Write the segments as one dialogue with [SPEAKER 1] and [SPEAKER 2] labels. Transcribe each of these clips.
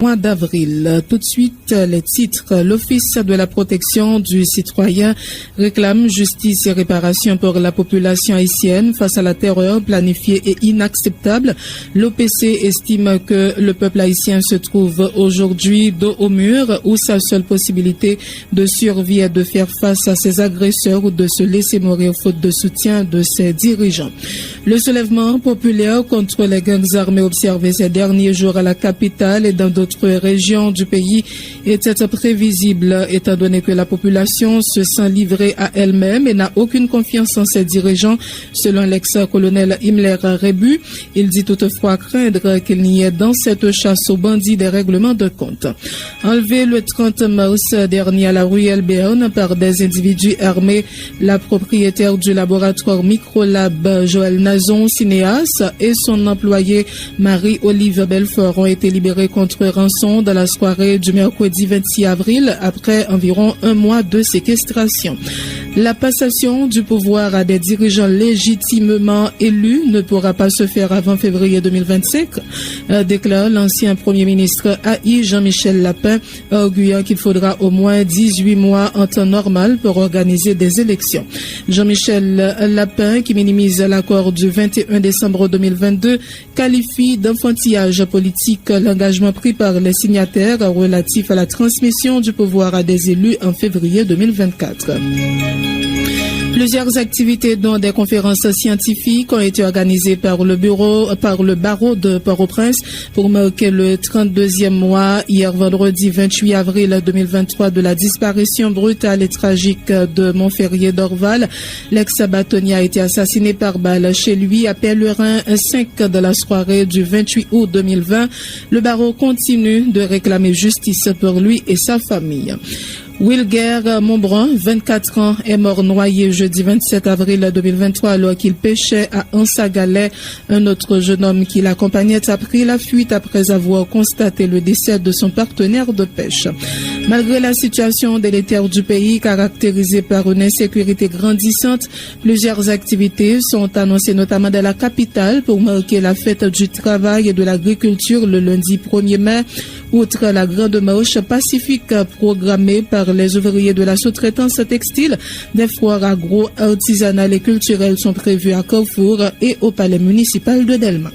[SPEAKER 1] Mois d'avril. Tout de suite, les titres. L'Office de la protection du citoyen réclame justice et réparation pour la population haïtienne face à la terreur planifiée et inacceptable. L'OPC estime que le peuple haïtien se trouve aujourd'hui dos au mur où sa seule possibilité de survie est de faire face à ses agresseurs ou de se laisser mourir faute de soutien de ses dirigeants. Le soulèvement populaire contre les gangs armés observé ces derniers jours à la capitale et dans d'autres régions du pays était prévisible étant donné que la population se sent livrée à elle-même et n'a aucune confiance en ses dirigeants, selon l'ex-colonel Himmler Rebu. Il dit toutefois craindre qu'il n'y ait dans cette chasse aux bandits des règlements de compte. Enlevé le 30 mars dernier à la ruelle Béarn par des individus armés, la propriétaire du laboratoire Microlab Joël Nazon Cinéas et son employé Marie-Olive Belfort ont été libérés contre rançon dans la soirée du mercredi 26 avril après environ un mois de séquestration. La passation du pouvoir à des dirigeants légitimement élus ne pourra pas se faire avant février 2025, déclare l'ancien premier ministre AI Jean-Michel Lapin, arguant qu'il faudra au moins 18 mois en temps normal pour organiser des élections. Jean-Michel Lapin, qui minimise l'accord du 21 décembre 2022, qualifie d'enfantillage politique l'engagement pris par les signataires relatif à la transmission du pouvoir à des élus en février 2024. Plusieurs activités, dont des conférences scientifiques, ont été organisées par le barreau de Port-au-Prince pour marquer le 32e mois, hier vendredi 28 avril 2023, de la disparition brutale et tragique de Montferrier d'Orval. L'ex-bâtonnier a été assassiné par balle chez lui à Pellerin 5 de la soirée du 28 août 2020. Le barreau continue de réclamer justice pour lui et sa famille. Wilger Montbrun, 24 ans, est mort noyé jeudi 27 avril 2023 alors qu'il pêchait à Ansagalais. Un autre jeune homme qui l'accompagnait a pris la fuite après avoir constaté le décès de son partenaire de pêche. Malgré la situation délétère du pays caractérisée par une insécurité grandissante, plusieurs activités sont annoncées notamment dans la capitale pour marquer la fête du travail et de l'agriculture le lundi 1er mai. Outre la grande marche pacifique programmée par les ouvriers de la sous-traitance textile, des foires agro-artisanales et culturelles sont prévues à Carrefour et au palais municipal de Delma.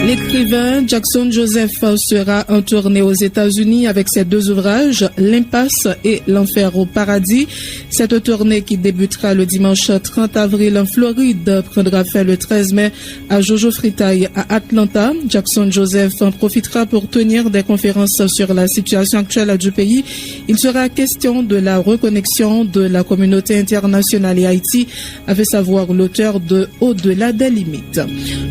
[SPEAKER 1] L'écrivain Jackson Joseph sera en tournée aux États-Unis avec ses deux ouvrages, L'Impasse et L'Enfer au Paradis. Cette tournée, qui débutera le dimanche 30 avril en Floride, prendra fin le 13 mai à Jojo Fritaille à Atlanta. Jackson Joseph en profitera pour tenir des conférences sur la situation actuelle du pays. Il sera question de la reconnexion de la communauté internationale et Haïti, avait savoir l'auteur de Au-delà des limites.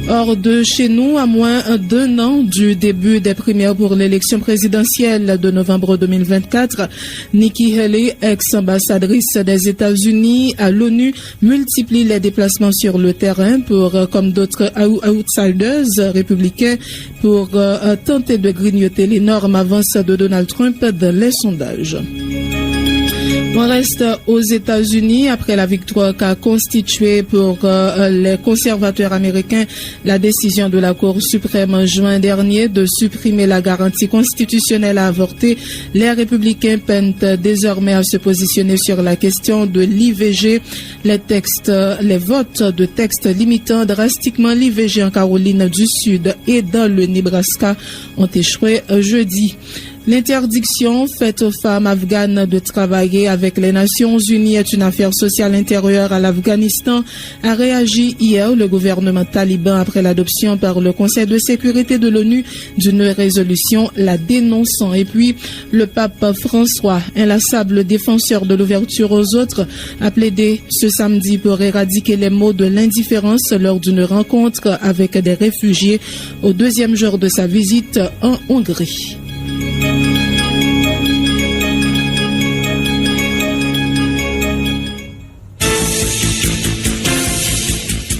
[SPEAKER 1] Hors de chez nous, à moins d'un an du début des primaires pour l'élection présidentielle de novembre 2024, Nikki Haley, ex-ambassadrice des États-Unis à l'ONU, multiplie les déplacements sur le terrain pour, comme d'autres outsiders républicains, pour tenter de grignoter l'énorme avance de Donald Trump dans les sondages. On reste aux États-Unis après la victoire qu'a constituée pour les conservateurs américains la décision de la Cour suprême en juin dernier de supprimer la garantie constitutionnelle à avorter. Les républicains peinent désormais à se positionner sur la question de l'IVG. Les votes de textes limitant drastiquement l'IVG en Caroline du Sud et dans le Nebraska ont échoué jeudi. L'interdiction faite aux femmes afghanes de travailler avec les Nations Unies est une affaire sociale intérieure à l'Afghanistan, a réagi hier le gouvernement taliban après l'adoption par le Conseil de sécurité de l'ONU d'une résolution la dénonçant. Et puis, le pape François, inlassable défenseur de l'ouverture aux autres, a plaidé ce samedi pour éradiquer les maux de l'indifférence lors d'une rencontre avec des réfugiés au deuxième jour de sa visite en Hongrie.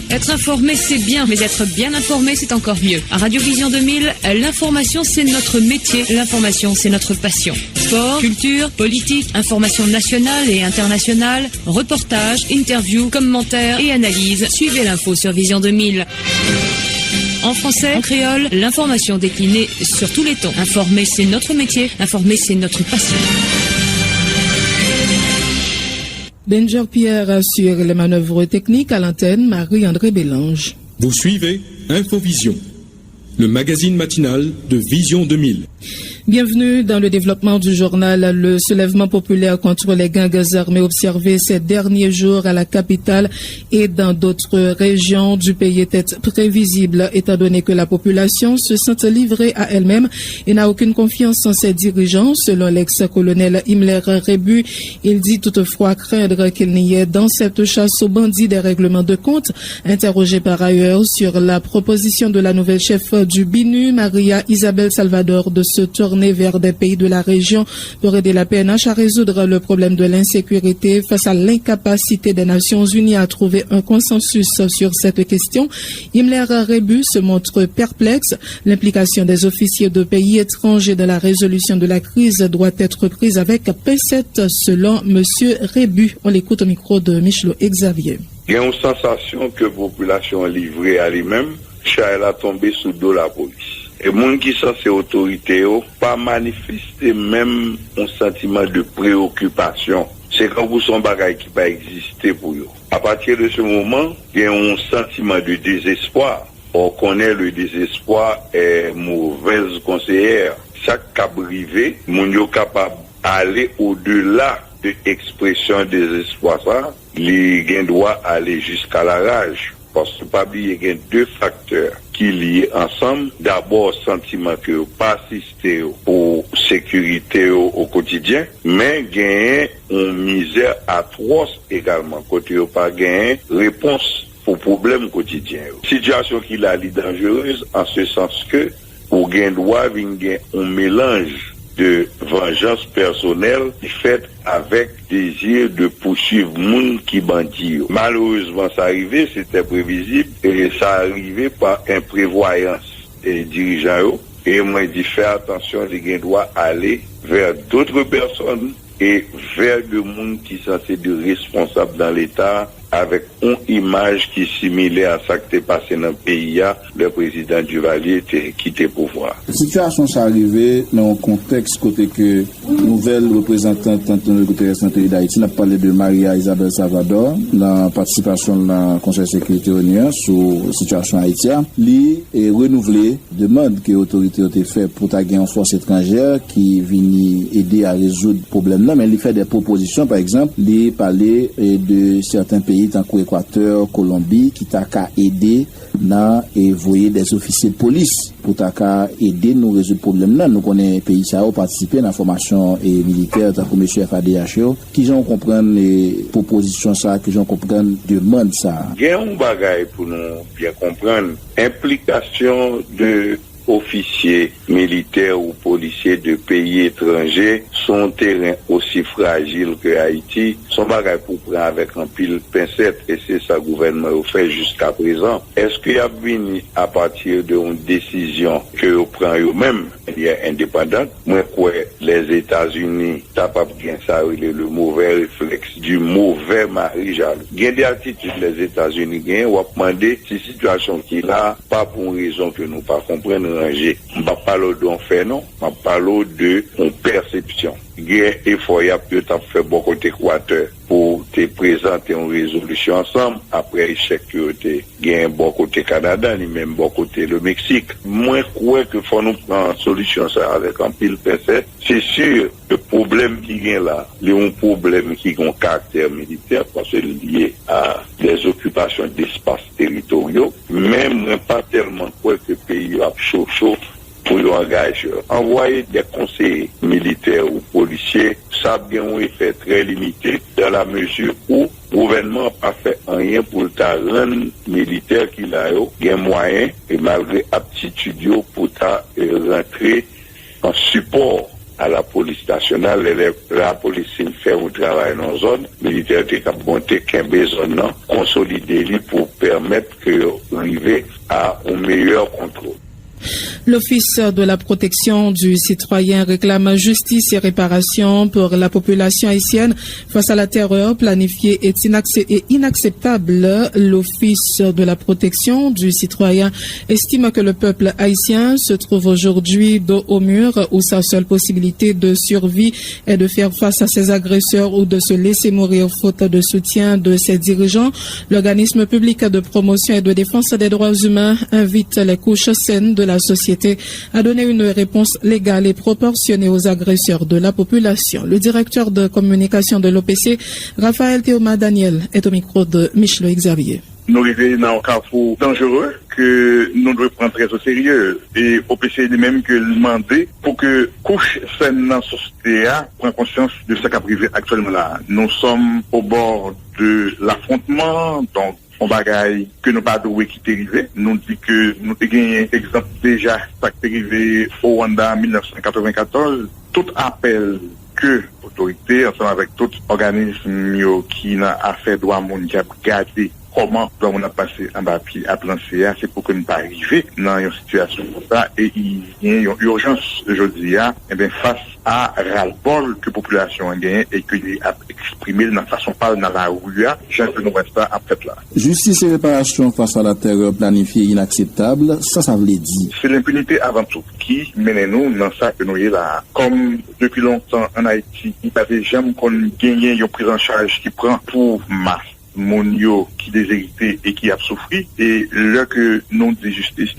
[SPEAKER 2] Être informé, c'est bien, mais être bien informé, c'est encore mieux. À Radio Vision 2000, l'information, c'est notre métier. L'information, c'est notre passion. Sport, culture, politique, information nationale et internationale, reportages, interviews, commentaires et analyses. Suivez l'info sur Vision 2000. en français, en créole, l'information déclinée sur tous les tons. Informer, c'est notre métier. Informer, c'est notre passion.
[SPEAKER 1] Danger Pierre assure les manœuvres techniques à l'antenne, Marie-André Bélange.
[SPEAKER 3] Vous suivez Infovision, le magazine matinal de Vision 2000.
[SPEAKER 1] Bienvenue dans le développement du journal. Le soulèvement populaire contre les gangs armés observé ces derniers jours à la capitale et dans d'autres régions du pays était prévisible, étant donné que la population se sent livrée à elle-même et n'a aucune confiance en ses dirigeants. Selon l'ex-colonel Himmler Rebu, il dit toutefois craindre qu'il n'y ait dans cette chasse aux bandits des règlements de compte. Interrogé par ailleurs sur la proposition de la nouvelle chef du BINU, Maria Isabel Salvador, de se tourner vers des pays de la région pour aider la PNH à résoudre le problème de l'insécurité face à l'incapacité des Nations Unies à trouver un consensus sur cette question. Himmler Rebu se montre perplexe. L'implication des officiers de pays étrangers dans la résolution de la crise doit être prise avec pincette, selon M. Rebu. On l'écoute au micro de Michelot Xavier.
[SPEAKER 4] Il y a une sensation que la population est livrée à lui-même, elle a tombé sous dos la police. Et les gens qui sont ces autorités pas manifester même un sentiment de préoccupation. C'est quand vous sont bagaille qui pas exister pour eux. À partir de ce moment, il y a un sentiment de désespoir. On connaît le désespoir est mauvaise conseillère. Chaque cas privé, mon yo capable d'aller au-delà de l'expression désespoir ça, les gens doivent aller jusqu'à la rage. Parce que pas oublier qu'il y a deux facteurs qui lient ensemble. D'abord, sentiment que vous pas assister aux sécurité au quotidien, mais gagner une misère atroce également. Côté vous pas gagner réponse aux problèmes quotidiens. Situation qui la lit dangereuse en ce sens que vous gain droit venir un mélange de vengeance personnelle faite avec désir de poursuivre moun qui bandit. Malheureusement, ça arrivait, c'était prévisible, et ça arrivait par imprévoyance des dirigeants. Et moi, je dis, faire attention, les gens doivent aller vers d'autres personnes et vers le monde qui sont censés de responsables dans l'État, avec une image qui est similaire à ça qui est passé dans le pays, le président Duvalier était quitté pouvoir.
[SPEAKER 5] La situation s'est arrivée dans un contexte côté que nouvelle représentante Antonio Guterres dans le pays d'Haïti n'a parlé de Maria Isabel Salvador dans la participation dans le Conseil de sécurité ONU sur la situation haïtienne. Lui est renouvelé, demande que l'autorité a été faite pour taguer une force étrangère qui vient aider à résoudre le problème là, mais il fait des propositions, par exemple, il parlait de certains pays tant qu'Équateur, Colombie, qui t'a qu'à aider dans et voyer des officiers de police pour t'a qu'à aider nous résoudre le problème là. Nous connaissons pays ça ont participé dans la formation et militaire tant que monsieur FADHO qui j'en comprendre les propositions ça, que j'en comprendre demande ça.
[SPEAKER 4] Il y a un bagage pour nous bien comprendre implication de officiers militaires ou policiers de pays étrangers sont terrain aussi fragile que Haïti, sont bagaille pour prendre avec un pile pincette et c'est ça le gouvernement a fait jusqu'à présent. Est-ce qu'il y a venu à partir d'une décision que vous prenez eux-mêmes, il y a indépendante, moi quoi les États-Unis capable de gagner ça le mauvais réflexe du mauvais mari jaloux. Gain des attitudes les États-Unis gagnent ou demander si situation qui là pas pour une raison que nous pas comprendre. Je ne parle pas d'un fait, non. Je parle de perception. Il y a un effort que tu as fait beaucoup d'Équateur pour te présenter une résolution ensemble. Après l'échec que tu as gagné beaucoup de Canada, ni même beaucoup de le Mexique. Moi, je crois qu'il faut nous prendre une solution ça avec un pile pincette. C'est sûr, le problème qui vient là, il y a un problème qui a un caractère militaire parce que c'est lié à des occupations d'espaces territoriaux. Même pas tellement quoi que le pays a chaud pour l'engager. Envoyer des conseillers militaires ou policiers, ça a bien un effet très limité dans la mesure où le gouvernement n'a pas fait rien pour le talent militaire qu'il a eu, moyen et malgré aptitude pour rentrer en support à la police nationale. La police fait un travail dans la zone, militaire qui a monté qu'un besoin consolider pour permettre que arriver à un meilleur contrôle.
[SPEAKER 1] L'Office de la protection du citoyen réclame justice et réparation pour la population haïtienne face à la terreur planifiée et inacceptable. L'Office de la protection du citoyen estime que le peuple haïtien se trouve aujourd'hui dos au mur où sa seule possibilité de survie est de faire face à ses agresseurs ou de se laisser mourir faute de soutien de ses dirigeants. L'organisme public de promotion et de défense des droits humains invite les couches saines de la société à donner une réponse légale et proportionnée aux agresseurs de la population. Le directeur de communication de l'OPC, Raphaël Théoma Daniel, est au micro de Michel Xavier.
[SPEAKER 6] Nous arrivons dans un carrefour dangereux que nous devons prendre très au sérieux. Et OPC est même que demander pour que couche saine dans la société prenne conscience de ce qui a privé actuellement là. Nous sommes au bord de l'affrontement, donc on bagaille que nous pas doué qui arrivé. Nous dit que nous avons gagné exemple déjà ça qui est arrivé au Rwanda en 1994. Tout appel que l'autorité, ensemble avec tout organisme qui n'a affaire droit monde qui a gardé comment on a passé un papier à plan CA, c'est pour que nous pas arriver dans une situation comme ça et il y a une urgence aujourd'hui face à ras-le-bol que la population a gagné et qu'il a exprimé de façon pas dans la rue, j'ai que nous restons après là.
[SPEAKER 5] Justice et réparation face à la terreur planifiée inacceptable, ça veut dire.
[SPEAKER 6] C'est l'impunité avant tout qui mène nous dans ça que nous y là. Comme depuis longtemps en Haïti, il n'y avait jamais qu'on gagne une prise en charge qui prend pour masse. Monio qui déshérité et qui a souffert et là que nous dit justice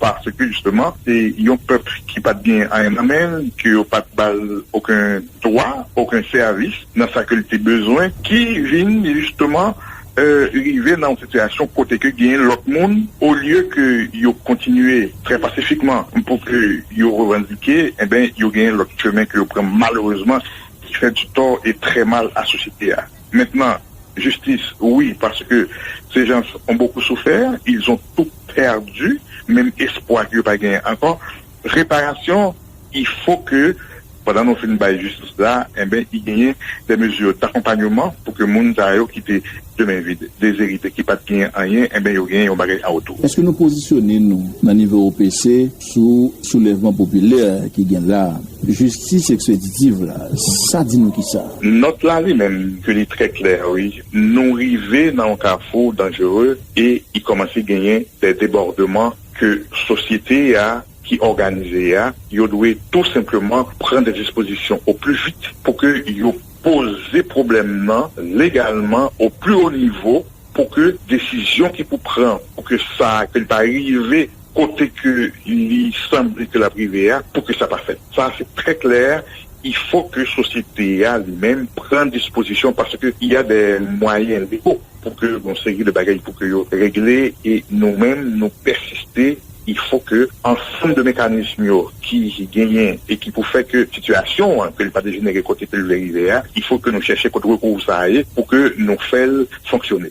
[SPEAKER 6] parce que justement c'est un peuple qui pas bien à un amène qui n'a pas aucun droit, aucun service dans sa qualité besoin qui vient justement arriver dans une situation côté que gagne l'autre monde au lieu que yo continuer très pacifiquement pour que yo revendiquer yo gagne l'autre chemin que yo prend malheureusement qui fait du tort et très mal à la société. Maintenant justice, oui, parce que ces gens ont beaucoup souffert, ils ont tout perdu, même espoir qu'ils n'ont pas gagné encore. Réparation, il faut que, pendant nos films de justice là, il y ait des mesures d'accompagnement pour que les gens qui étaient demain déshérités, qui n'ont pas gagné rien, ils gagnent un bagage à autour.
[SPEAKER 5] Est-ce que nous positionnons nous, dans le niveau OPC, sous soulèvement populaire qui gagne là? Justice expéditive là, ça dit nous qui ça?
[SPEAKER 6] Notre là, même, que est très clair, oui. Nous arrivons dans un carrefour dangereux et il commence à gagner des débordements que la société a, qui organisée a, il doit tout simplement prendre des dispositions au plus vite pour que il pose problème légalement au plus haut niveau pour que décision qui peut prendre pour que ça qu'elle pas arriver côté que il semble que la privée a pour que ça pas fait. Ça c'est très clair. Il faut que la société a lui-même prenne disposition parce que il y a des moyens légaux pour que on série de bagages pour que régler et nous-mêmes nous persister. Il faut que ensemble de mécanismes qui gagnent et qui pour faire que situation que pas dégénérer côté que l'arrivée, il faut que nous cherchions contre recours ça pour que nous fassions fonctionner.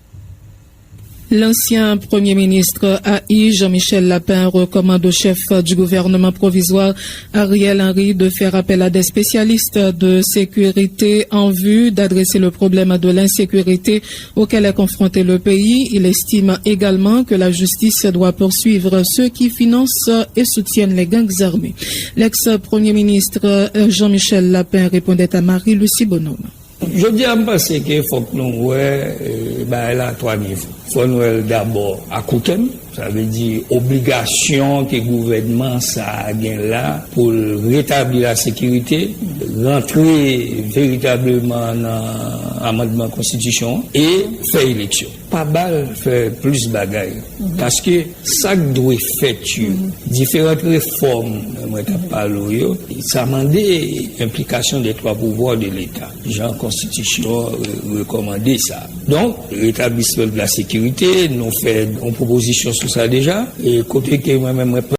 [SPEAKER 1] L'ancien Premier ministre AI, Jean-Michel Lapin, recommande au chef du gouvernement provisoire, Ariel Henry, de faire appel à des spécialistes de sécurité en vue d'adresser le problème de l'insécurité auquel est confronté le pays. Il estime également que la justice doit poursuivre ceux qui financent et soutiennent les gangs armés. L'ex-Premier ministre Jean-Michel Lapin répondait à Marie-Lucie Bonhomme.
[SPEAKER 7] Je dis à moi qu'il faut que nous voyons à trois niveaux. Il faut nous d'abord à court terme, ça veut dire obligation que le gouvernement ça a là pour rétablir la sécurité, rentrer véritablement dans l'amendement de la Constitution et faire élection. Pas mal faire plus bagaille. Parce que ça doit faire différentes réformes, moi t'ai parlé, ça demande implication des trois pouvoirs de l'État. Jean Constitution recommandé ça. Donc, rétablissement de la sécurité, nous faisons une proposition sur ça déjà, et côté que moi-même